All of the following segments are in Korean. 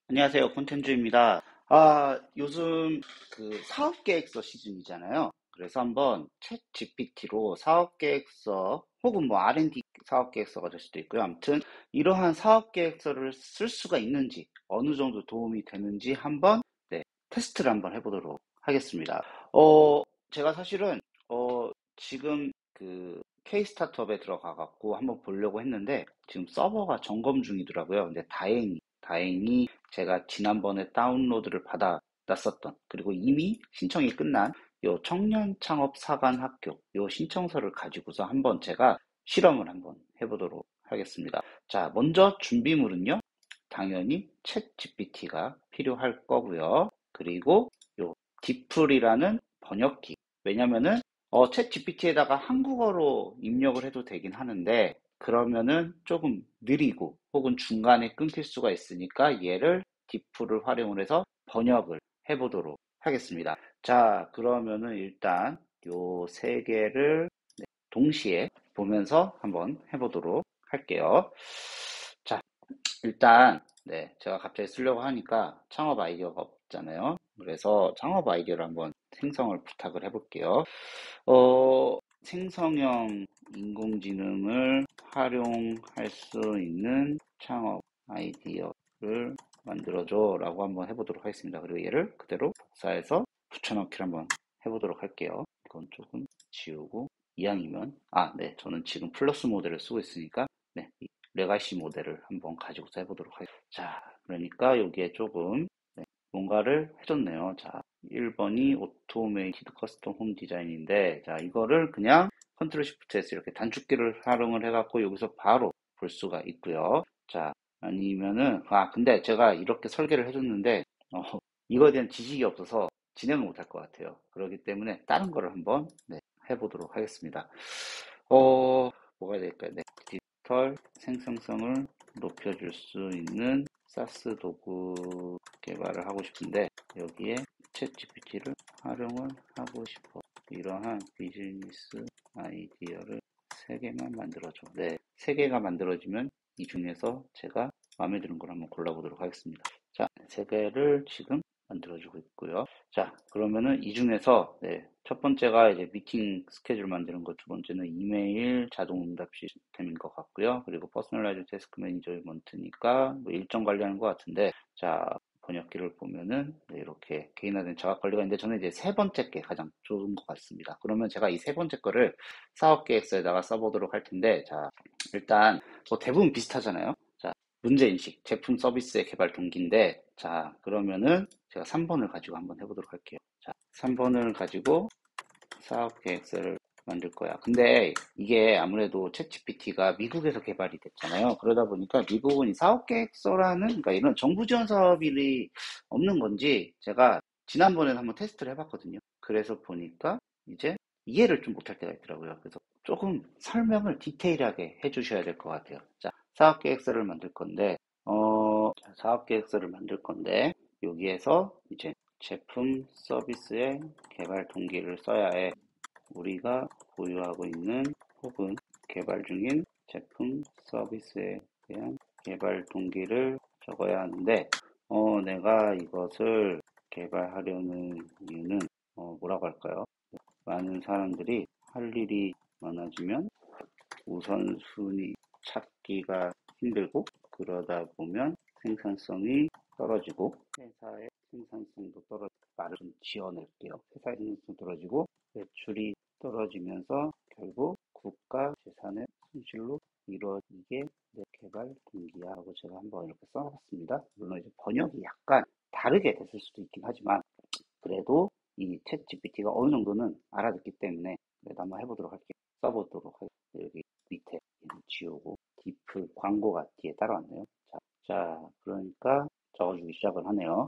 안녕하세요. 콘텐츠입니다. 요즘 그 사업계획서 시즌이잖아요. 그래서 한번 챗 GPT로 사업계획서 혹은 뭐 R&D 사업계획서가 될 수도 있고요. 아무튼 이러한 사업계획서를 쓸 수가 있는지 어느 정도 도움이 되는지 한번 테스트를 한번 해보도록 하겠습니다. 제가 사실은 지금 그 K 스타트업에 들어가 갖고 한번 보려고 했는데 지금 서버가 점검 중이더라고요. 근데 다행히 제가 지난번에 다운로드를 받아놨었던 그리고 이미 신청이 끝난 요 청년 창업 사관 학교 요 신청서를 가지고서 한번 제가 실험을 한번 해보도록 하겠습니다. 자, 먼저 준비물은요. 당연히 챗 GPT가 필요할 거고요. 그리고 요 디플이라는 번역기. 왜냐면은 챗 GPT에다가 한국어로 입력을 해도 되긴 하는데 그러면은 조금 느리고 혹은 중간에 끊길 수가 있으니까 얘를 디플을 활용을 해서 번역을 해보도록 하겠습니다. 자, 그러면은 일단 요 세 개를 동시에 보면서 한번 해보도록 할게요. 자, 일단 제가 갑자기 쓰려고 하니까 창업 아이디어가 없잖아요. 그래서 창업 아이디어를 한번 생성을 부탁을 해볼게요. 생성형 인공지능을 활용할 수 있는 창업 아이디어를 만들어줘 라고 한번 해보도록 하겠습니다. 그리고 얘를 그대로 복사해서 붙여넣기를 한번 해보도록 할게요. 이건 조금 지우고 이왕이면 네, 저는 지금 플러스 모델을 쓰고 있으니까 이 레가시 모델을 한번 가지고서 해보도록 하겠습니다. 자, 그러니까 여기에 조금 뭔가를 해줬네요. 자, 1번이 오토메이티드 커스텀 홈 디자인인데, 자, 이거를 그냥 컨트롤 시프트 S 이렇게 단축키를 활용을 해갖고 여기서 바로 볼 수가 있고요. 자, 아니면은, 근데 제가 이렇게 설계를 해줬는데, 이거에 대한 지식이 없어서 진행을 못할 것 같아요. 그렇기 때문에 다른 거를 한번 해보도록 하겠습니다. 뭐가 해야 될까요? 디지털 생성성을 높여줄 수 있는 사스 도구 개발을 하고 싶은데 여기에 챗 GPT를 활용을 하고 싶어. 이러한 비즈니스 아이디어를 3개만 만들어줘. 네, 3개가 만들어지면 이 중에서 제가 마음에 드는 걸 한번 골라보도록 하겠습니다. 자, 3개를 지금 만들어주고 있고요. 자, 그러면은 이 중에서 첫 번째가 이제 미팅 스케줄 만드는 것, 두 번째는 이메일 자동 응답 시스템인 것 같고요. 그리고 퍼스널라이즈 태스크 매니저먼트니까 뭐 일정 관리하는 것 같은데, 자, 번역기를 보면은 이렇게 개인화된 자각 관리가 있는데 저는 이제 세 번째 게 가장 좋은 것 같습니다. 그러면 제가 이 세 번째 거를 사업 계획서에다가 써보도록 할 텐데, 자, 일단 뭐 대부분 비슷하잖아요. 자, 문제인식, 제품 서비스의 개발 동기인데, 자, 그러면은 제가 3번을 가지고 한번 해보도록 할게요. 자, 3번을 가지고 사업 계획서를 만들 거야. 근데 이게 아무래도 챗GPT가 미국에서 개발이 됐잖아요. 그러다 보니까 미국은 이 사업 계획서라는, 그러니까 이런 정부 지원 사업이 없는 건지 제가 지난번에는 한번 테스트를 해봤거든요. 그래서 보니까 이제 이해를 좀 못할 때가 있더라고요. 그래서 조금 설명을 디테일하게 해주셔야 될 것 같아요. 자, 사업 계획서를 만들 건데, 사업 계획서를 만들 건데, 여기에서 이제 제품 서비스의 개발 동기를 써야 해. 우리가 보유하고 있는 혹은 개발 중인 제품 서비스에 대한 개발 동기를 적어야 하는데, 내가 이것을 개발하려는 이유는, 뭐라고 할까요? 많은 사람들이 할 일이 많아지면 우선순위 찾기가 힘들고, 그러다 보면 생산성이 떨어지고, 회사의 생산성도 떨어지고, 말을 좀 지어낼게요. 회사의 생산성이 떨어지고, 매출이 떨어지면서 결국 국가 재산의 손실로 이루어지게 내 개발 동기야 하고 제가 한번 이렇게 써봤습니다. 물론 이제 번역이 약간 다르게 됐을 수도 있긴 하지만 그래도 이 챗 GPT가 어느 정도는 알아듣기 때문에 그래도 한번 해보도록 할게요. 써보도록 하겠습니다. 여기 밑에 지우고 디플 광고가 뒤에 따라왔네요. 그러니까 적어주기 시작을 하네요.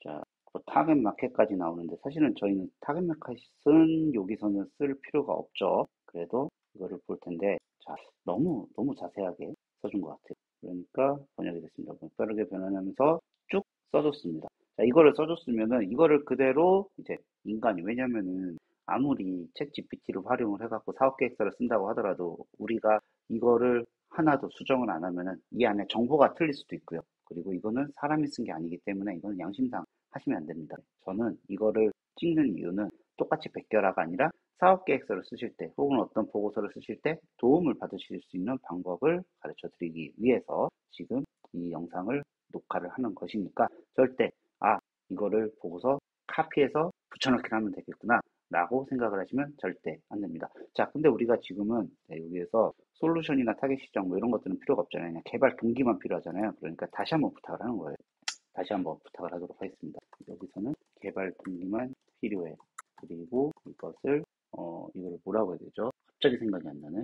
자, 타겟 마켓까지 나오는데 사실은 저희는 타겟 마켓은 여기서는 쓸 필요가 없죠. 그래도 이거를 볼 텐데 자, 너무 자세하게 써준 것 같아요. 그러니까 번역이 됐습니다. 빠르게 변환하면서 쭉 써줬습니다. 자, 이거를 써줬으면은 이거를 그대로 이제 인간이 왜냐면은 아무리 챗 GPT를 활용을 해갖고 사업 계획서를 쓴다고 하더라도 우리가 이거를 하나도 수정을 안 하면은 이 안에 정보가 틀릴 수도 있고요. 그리고 이거는 사람이 쓴 게 아니기 때문에 이거는 양심상 하시면 안 됩니다. 저는 이거를 찍는 이유는 똑같이 백결화가 아니라 사업계획서를 쓰실 때 혹은 어떤 보고서를 쓰실 때 도움을 받으실 수 있는 방법을 가르쳐 드리기 위해서 지금 이 영상을 녹화를 하는 것이니까 절대 이거를 보고서 카피해서 붙여넣기를 하면 되겠구나 라고 생각을 하시면 절대 안 됩니다. 자, 근데 우리가 지금은 여기에서 솔루션이나 타겟 시장 뭐 이런 것들은 필요가 없잖아요. 그냥 개발 동기만 필요하잖아요. 그러니까 다시 한번 부탁을 하는 거예요. 다시 한번 부탁을 하도록 하겠습니다. 여기서는 개발 동기만 필요해. 그리고 이거를 뭐라고 해야 되죠? 갑자기 생각이 안 나네.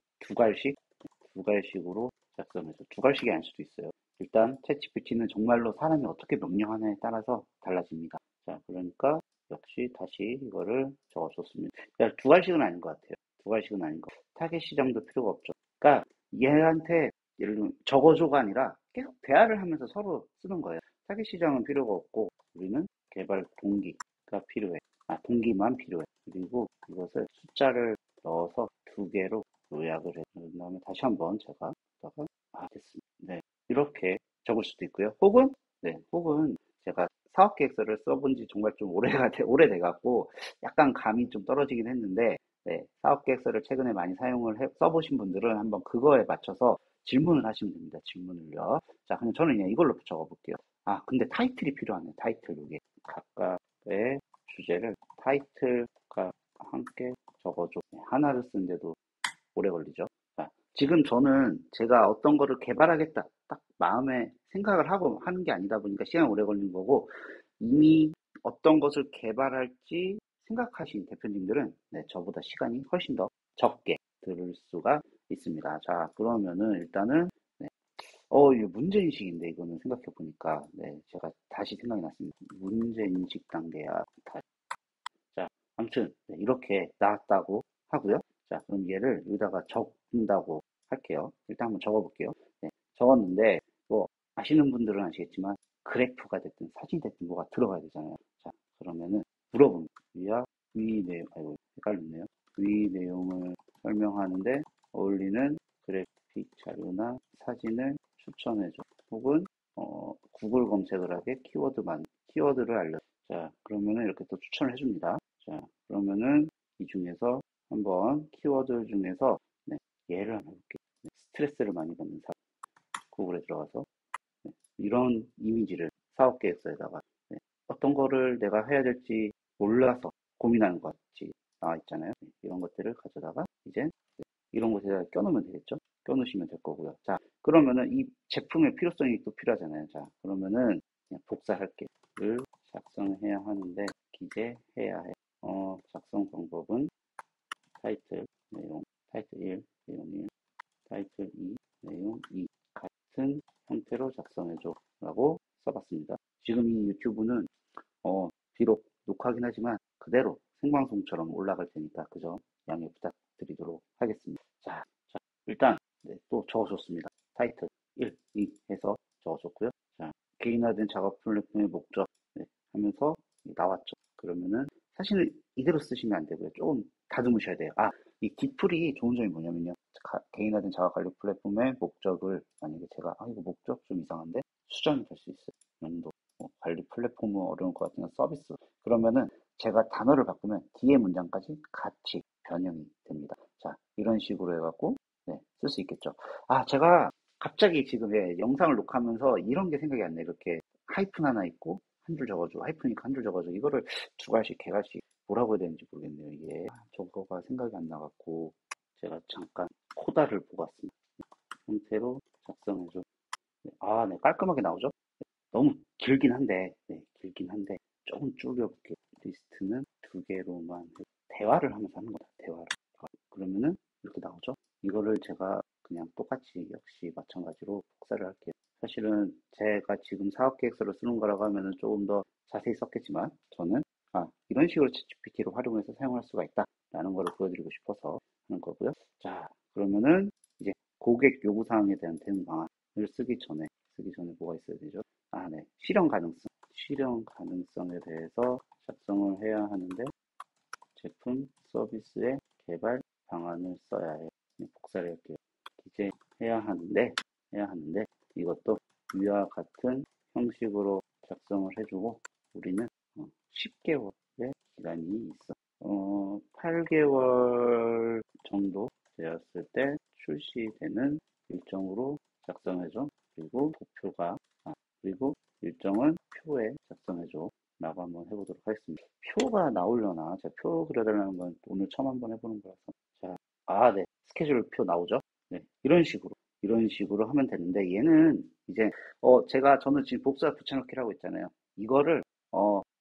두갈식으로 작성해서 두갈식이 아닐 수도 있어요. 일단 챗GPT는 정말로 사람이 어떻게 명령하느냐에 따라서 달라집니다. 자, 그러니까 역시 다시 이거를 적어줬습니다. 두갈식은 아닌 것 같아요. 두갈식은 아닌 것 같아요. 타겟 시장도 필요가 없죠. 그러니까 얘한테 예를 들면 적어줘가 아니라 계속 대화를 하면서 서로 쓰는 거예요. 타겟 시장은 필요가 없고 우리는 개발 동기가 필요해. 동기만 필요해. 그리고 이것을 숫자를 넣어서 2개로 요약을 해. 그 다음에 다시 한번 제가 됐습니다. 네, 이렇게 적을 수도 있고요. 혹은 제가 사업계획서를 써본 지 정말 좀 오래돼갖고 약간 감이 좀 떨어지긴 했는데, 네, 사업계획서를 최근에 많이 써보신 분들은 한번 그거에 맞춰서 질문을 하시면 됩니다. 질문을요. 자, 그럼 저는 그냥 이걸로 적어볼게요. 근데 타이틀이 필요하네. 타이틀, 이게. 각각의 주제를 타이틀과 함께 적어줘. 하나를 쓰는데도 오래 걸리죠. 자, 지금 저는 제가 어떤 거를 개발하겠다. 딱 마음에 생각을 하고 하는 게 아니다 보니까 시간이 오래 걸리는 거고, 이미 어떤 것을 개발할지 생각하신 대표님들은 네, 저보다 시간이 훨씬 더 적게 들을 수가 있습니다. 자, 그러면은 일단은 네, 이거 문제인식인데 이거는 생각해 보니까 네, 제가 다시 생각이 났습니다. 문제인식 단계야. 자, 아무튼 네, 이렇게 나왔다고 하고요. 자, 그럼 얘를 여기다가 적는다고 할게요. 일단 한번 적어볼게요. 네, 적었는데 뭐 아시는 분들은 아시겠지만 그래프가 됐든 사진이 됐든 뭐가 들어가야 되잖아요. 자, 그러면은 물어보는 위 내용, 아이고 헷갈렸네요. 위 내용을 설명하는데 어울리는 그래픽 자료나 사진을 추천해줘. 혹은 구글 검색을 하게 키워드를 알려. 자, 그러면은 이렇게 또 추천을 해줍니다. 자, 그러면은 이 중에서 한번 키워드 중에서 네, 예를 한번 해볼게요. 네, 스트레스를 많이 받는 사람. 구글에 들어가서 네, 이런 이미지를 사업계획서에다가 네, 어떤 거를 내가 해야 될지 몰라서 고민하는 것 같이 나와 있잖아요. 네, 이런 것들을 가져다가 이제 이런 곳에다 껴놓으면 되겠죠? 껴놓으시면 될 거고요. 자, 그러면은 이 제품의 필요성이 또 필요하잖아요. 자, 그러면은 그냥 복사할게. 를 작성해야 하는데 기재해야 해. 작성 방법은 타이틀 1, 내용 1, 타이틀 2, 내용 2 같은 형태로 작성해줘 라고 써봤습니다. 지금 이 유튜브는 비록 녹화하긴 하지만 그대로 생방송처럼 올라갈 테니까 그점 양해 부탁드리도록 하겠습니다. 자, 일단 네, 또 적어줬습니다. 타이틀 1, 2 해서 적어줬고요. 자, 개인화된 작업 플랫폼의 목적 네, 하면서 나왔죠. 그러면은 사실 이대로 쓰시면 안 되고요. 조금 다듬으셔야 돼요. 이 디플이 좋은 점이 뭐냐면요. 개인화된 작업 관리 플랫폼의 목적을 만약에 제가 이거 목적 좀 이상한데 수정이 될 수 있어요. 용도 관리 플랫폼은 어려울 것 같은 서비스. 그러면은 제가 단어를 바꾸면 뒤에 문장까지 같이 변형이 됩니다. 자, 이런 식으로 해갖고 네, 쓸 수 있겠죠. 제가 갑자기 지금 영상을 녹화하면서 이런 게 생각이 안 나요. 이렇게 하이픈 하나 있고 한 줄 적어줘. 하이픈이니까 한 줄 적어줘. 이거를 주갈식, 개갈식 뭐라고 해야 되는지 모르겠네요. 이게 저거가 생각이 안 나갖고 제가 잠깐 코다를 보고 왔습니다. 형태로 작성해줘. 네, 깔끔하게 나오죠? 너무 길긴 한데 조금 줄여볼게요. 리스트는 2개로만 대화를 하면서 하는 거다. 대화를. 그러면은 이렇게 나오죠. 이거를 제가 그냥 똑같이 역시 마찬가지로 복사를 할게요. 사실은 제가 지금 사업계획서를 쓰는 거라고 하면은 조금 더 자세히 썼겠지만 저는 이런 식으로 챗GPT를 활용해서 사용할 수가 있다라는 거를 보여드리고 싶어서 하는 거고요. 자, 그러면은 이제 고객 요구사항에 대한 대응 방안을 쓰기 전에 뭐가 있어야 되죠? 네. 실현 가능성에 대해서 작성을 해야 하는데 제품 서비스의 개발 방안을 써야 해. 복사를 할게요. 기재해야 하는데 이것도 위와 같은 형식으로 작성을 해주고 우리는 10개월의 기간이 있어. 8개월 정도 되었을 때 출시되는 일정으로 작성해줘. 그리고 도표가 그리고 일정은 표에 작성해줘. 라고 한번 해보도록 하겠습니다. 표가 나오려나? 제가 표 그려달라는 건 오늘 처음 한번 해보는 거라서. 자, 네. 스케줄표 나오죠? 네. 이런 식으로 하면 되는데, 얘는 이제, 저는 지금 복사 붙여넣기를 하고 있잖아요. 이거를,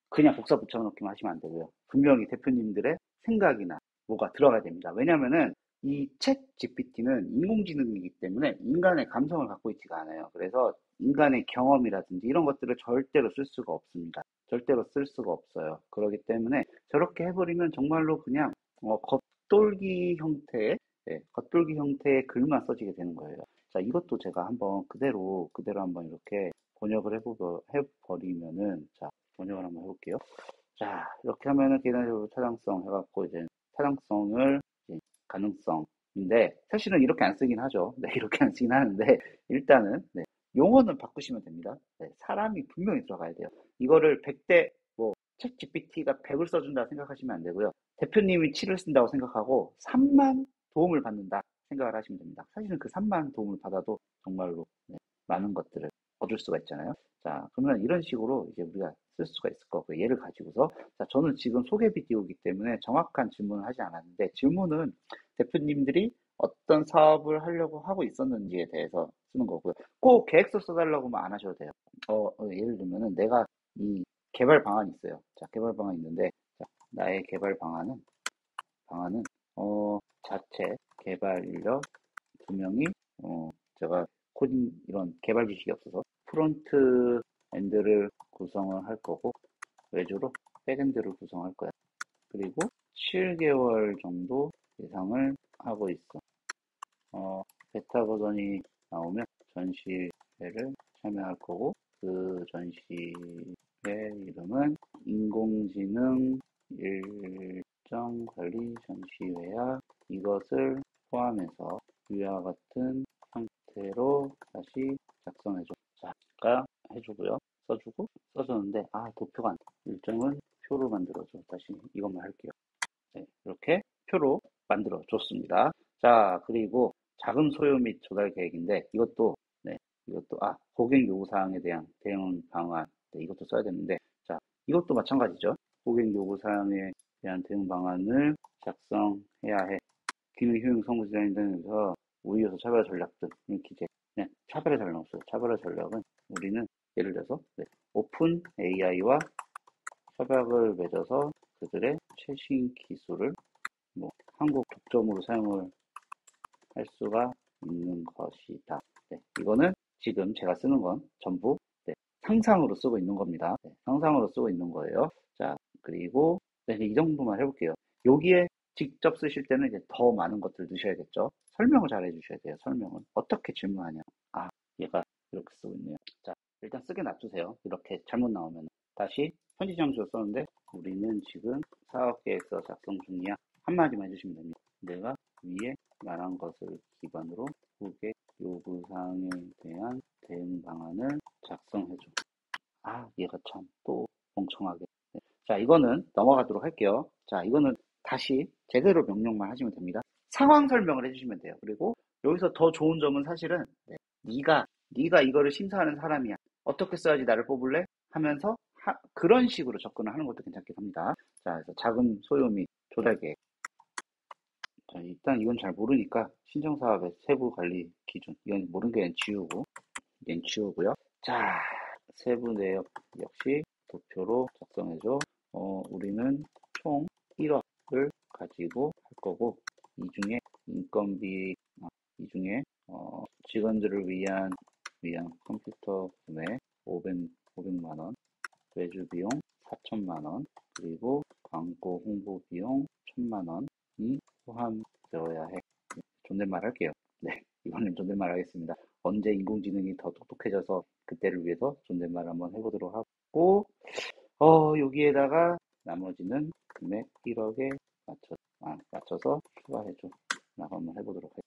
그냥 복사 붙여넣기만 하시면 안 되고요. 분명히 대표님들의 생각이나 뭐가 들어가야 됩니다. 왜냐면은, 이 챗 GPT는 인공지능이기 때문에 인간의 감성을 갖고 있지가 않아요. 그래서 인간의 경험이라든지 이런 것들을 절대로 쓸 수가 없습니다. 절대로 쓸 수가 없어요. 그렇기 때문에 저렇게 해버리면 정말로 그냥 겉돌기 형태의 겉돌기 형태의 글만 써지게 되는 거예요. 자, 이것도 제가 한번 그대로 한번 이렇게 번역을 해버리면은, 자, 번역을 한번 해볼게요. 자, 이렇게 하면은 계산적으로 타당성 해갖고 이제 타당성을 이제 가능성인데 사실은 이렇게 안 쓰긴 하죠. 네, 이렇게 안 쓰긴 하는데 일단은 네, 용어는 바꾸시면 됩니다. 네, 사람이 분명히 들어가야 돼요. 이거를 100대 챗 GPT가 100을 써준다 생각하시면 안 되고요. 대표님이 7을 쓴다고 생각하고 3만 도움을 받는다 생각을 하시면 됩니다. 사실은 그 3만 도움을 받아도 정말로 네, 많은 것들을 얻을 수가 있잖아요. 자, 그러면 이런 식으로 이제 우리가 쓸 수가 있을 거고요. 얘를 가지고서 자, 저는 지금 소개 비디오이기 때문에 정확한 질문을 하지 않았는데 질문은 대표님들이 어떤 사업을 하려고 하고 있었는지에 대해서 쓰는 거고요. 꼭 계획서 써달라고만 안 하셔도 돼요. 예를 들면은 내가 이 개발 방안이 있어요. 자, 개발 방안이 있는데 자, 나의 개발 방안은 자체 개발 인력 2명이 제가 코딩 이런 개발 지식이 없어서 프론트 엔드를 구성을 할 거고 외주로 백엔드를 구성할 거야. 그리고 7개월 정도 예상을 하고 있어. 베타 버전이 나오면 전시회를 참여할 거고 그 전시회 이름은 인공지능 일정 관리 전시회야. 이것을 포함해서 위와 같은 형태로 다시 작성해줘. 자, 아까 해주고요. 써주고 써줬는데 도표가 안 돼. 일정은 표로 만들어줘. 다시 이것만 할게요. 네, 이렇게 표로 만들어 줬습니다. 자, 그리고 자금 소요 및 조달 계획인데 네, 고객 요구 사항에 대한 대응 방안. 네, 이것도 써야 되는데 자, 이것도 마찬가지죠. 고객 요구 사항에 대한 대응 방안을 작성해야 해. 기능 효용 성구 디자인 등에서 우위 요소 차별 전략 등 기재. 네, 차별의 전략 없어요. 차별의 전략은 우리는 예를 들어서 오픈 AI와 협약을 맺어서 그들의 최신 기술을 한국 독점으로 사용을 할 수가 있는 것이다. 네, 이거는 지금 제가 쓰는 건 전부 상상으로 쓰고 있는 겁니다. 상상으로 쓰고 있는 거예요. 자, 그리고 이 정도만 해볼게요. 여기에 직접 쓰실 때는 이제 더 많은 것들 넣으셔야겠죠. 설명을 잘 해주셔야 돼요. 설명은 어떻게 질문하냐. 얘가 이렇게 쓰고 있네요. 자, 일단 쓰게 놔두세요. 이렇게 잘못 나오면 다시 편지 장소를 썼는데 우리는 지금 사업계획서 작성 중이야. 한마디만 해주시면 됩니다. 내가 위에 말한 것을 기반으로 고객 요구사항에 대한 대응 방안을 작성해줘. 얘가 참 또 멍청하게. 네. 자, 이거는 넘어가도록 할게요. 자, 이거는 다시 제대로 명령만 하시면 됩니다. 상황 설명을 해주시면 돼요. 그리고 여기서 더 좋은 점은 사실은 네가 이거를 심사하는 사람이야. 어떻게 써야지 나를 뽑을래? 하면서 그런 식으로 접근을 하는 것도 괜찮긴 합니다. 자, 그래서 자금 소요 및 조달 계획. 자, 일단 이건 잘 모르니까 신청사업의 세부 관리 기준. 이건 모르는 게 지우고요. 자, 세부 내역 역시 도표로 작성해줘. 우리는 총 1억을 가지고 할 거고, 이 중에 인건비, 이 중에 직원들을 위한 컴퓨터 구매 500만 원, 외주 비용 4천만 원, 그리고 광고 홍보 비용 1천만 원이 포함되어야 해. 존댓말 할게요. 네, 이번엔 존댓말 하겠습니다. 언제 인공지능이 더 똑똑해져서 그때를 위해서 존댓말 한번 해보도록 하고, 여기에다가 나머지는 금액 1억에 맞춰서 추가해줘. 라고 한번 해보도록 할게요.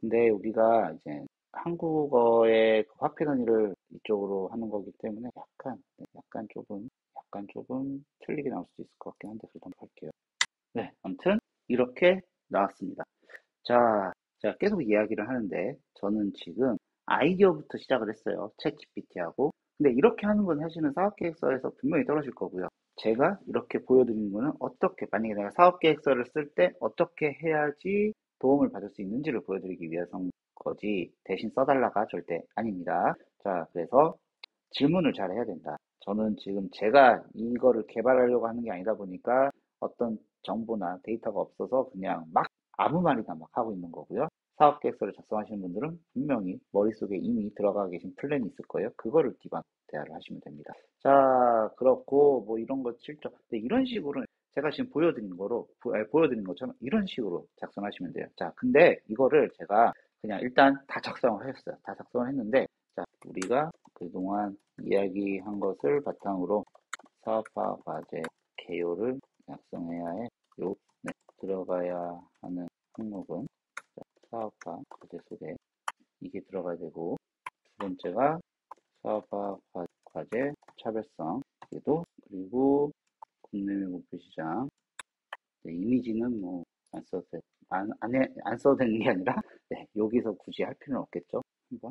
근데 여기가 이제 한국어의 화폐 단위를 이쪽으로 하는 거기 때문에 약간 조금 틀리게 나올 수도 있을 것 같긴 한데 그래도 한번 볼게요. 네, 아무튼 이렇게 나왔습니다. 자, 제가 계속 이야기를 하는데 저는 지금 아이디어부터 시작을 했어요. 챗 GPT하고. 근데 이렇게 하는 건 사실은 사업계획서에서 분명히 떨어질 거고요. 제가 이렇게 보여드리는 거는 어떻게, 만약에 내가 사업계획서를 쓸 때 어떻게 해야지 도움을 받을 수 있는지를 보여드리기 위해서인 거지 대신 써달라가 절대 아닙니다. 자, 그래서 질문을 잘 해야 된다. 저는 지금 제가 이거를 개발하려고 하는 게 아니다 보니까 어떤 정보나 데이터가 없어서 그냥 막 아무 말이나 막 하고 있는 거고요. 사업 계획서를 작성하시는 분들은 분명히 머릿속에 이미 들어가 계신 플랜이 있을 거예요. 그거를 기반 대화를 하시면 됩니다. 자, 그렇고 뭐 이런 거 실적. 근데 이런 식으로 제가 지금 보여드린 것처럼 이런 식으로 작성하시면 돼요. 자, 근데 이거를 제가 그냥 일단 다 작성을 했어요. 다 작성을 했는데 자, 우리가 그동안 이야기한 것을 바탕으로 사업화 과제 개요를 작성해야 해. 네, 들어가야 하는 항목은 사업화 과제 소개 이게 들어가야 되고 두 번째가 사업화 과제 차별성 이도 그리고 국내 외 목표 시장 네, 이미지는 뭐 안 써도 안 써도 되는 게 아니라 네, 여기서 굳이 할 필요는 없겠죠. 한번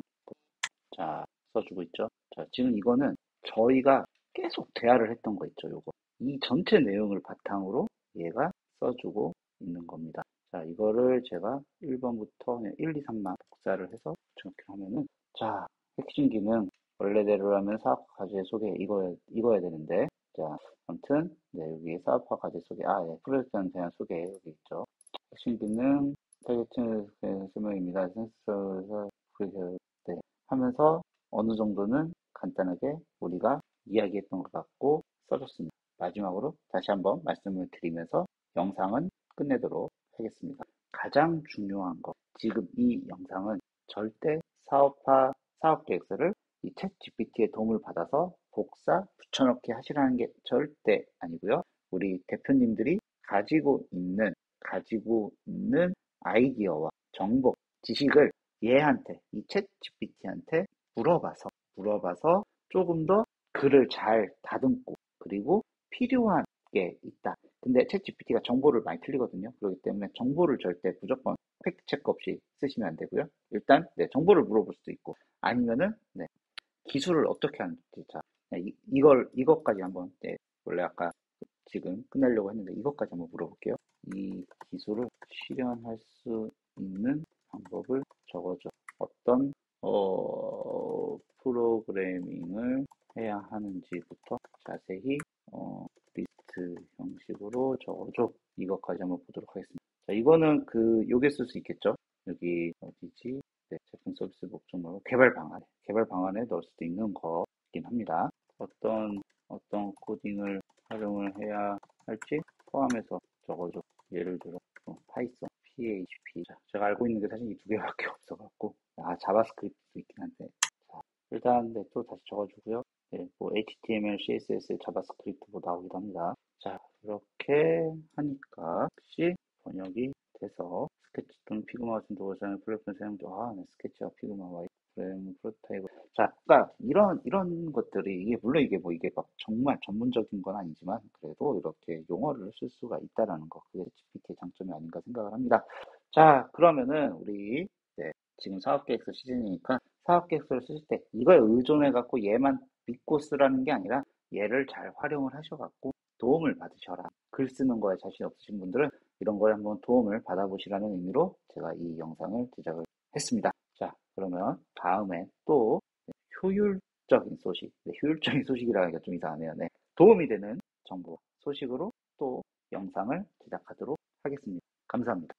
자 써주고 있죠. 자 지금 이거는 저희가 계속 대화를 했던 거 있죠. 요거 이 전체 내용을 바탕으로 얘가 써주고 있는 겁니다. 자 이거를 제가 1번부터 1, 2, 3만 복사를 해서 저렇게 하면은 자 핵심 기능 원래대로라면 사업화 과제 소개 이거야 되는데 자 아무튼 네 여기 사업화 과제 소개 예 프로젝트에 대한 소개 여기 있죠. 핵심 기능 타겟팅 설명입니다. 센서에서 네, 하면서 어느 정도는 간단하게 우리가 이야기했던 것 같고 써줬습니다. 마지막으로 다시 한번 말씀을 드리면서 영상은 끝내도록 하겠습니다. 가장 중요한 것, 지금 이 영상은 절대 사업 계획서를 이 챗 GPT의 도움을 받아서 복사, 붙여넣기 하시라는 게 절대 아니고요. 우리 대표님들이 가지고 있는 아이디어와 정보, 지식을 얘한테, 이 챗 GPT한테 물어봐서 조금 더 글을 잘 다듬고, 그리고 필요한 게 있다. 근데 챗 GPT가 정보를 많이 틀리거든요. 그렇기 때문에 정보를 절대 무조건 팩트 체크 없이 쓰시면 안 되고요. 일단, 네, 정보를 물어볼 수도 있고, 아니면은, 네, 기술을 어떻게 하는지, 자, 네, 이것까지 한번, 네, 원래 아까 지금 끝내려고 했는데 이것까지 한번 물어볼게요. 이 기술을 실현할 수 있는 방법을 적어줘. 어떤 프로그래밍을 해야 하는지부터 자세히 리스트 형식으로 적어줘. 이것까지 한번 보도록 하겠습니다. 자, 이거는 요게 쓸 수 있겠죠? 여기 어디지? 네, 제품 서비스 목적으로 개발 방안에 넣을 수도 있는 거긴 합니다. 어떤 코딩을 활용을 해야 할지 포함해서 적어줘. 예를 들어 파이썬, PHP. 자, 제가 알고 있는 게 사실 이 두 개밖에 없어갖고 자바스크립트도 있긴 한데 자, 일단 네, 또 다시 적어주고요. 네, 뭐 HTML, CSS, 자바스크립트 뭐 나오기도 합니다. 자, 이렇게 하니까 혹시 번역이 돼서 스케치 또는 피그마 같은 도구사용 플랫폼 사용도 네, 스케치와 피그마 와이프레임 프로토타입 자, 그러니까 이런 것들이 이게 막 정말 전문적인 건 아니지만 그래도 이렇게 용어를 쓸 수가 있다라는 거 그게 GPT의 장점이 아닌가 생각을 합니다. 자, 그러면은 우리 네, 지금 사업계획서 시즌이니까 사업계획서를 쓰실 때 이거에 의존해 갖고 얘만 믿고 쓰라는 게 아니라 얘를 잘 활용을 하셔 갖고 도움을 받으셔라. 글 쓰는 거에 자신 없으신 분들은 이런 거에 한번 도움을 받아보시라는 의미로 제가 이 영상을 제작을 했습니다. 자, 그러면 다음에 또 효율적인 소식, 네, 효율적인 소식이라는 게 좀 이상하네요. 네, 도움이 되는 정보, 소식으로 또 영상을 제작하도록 하겠습니다. 감사합니다.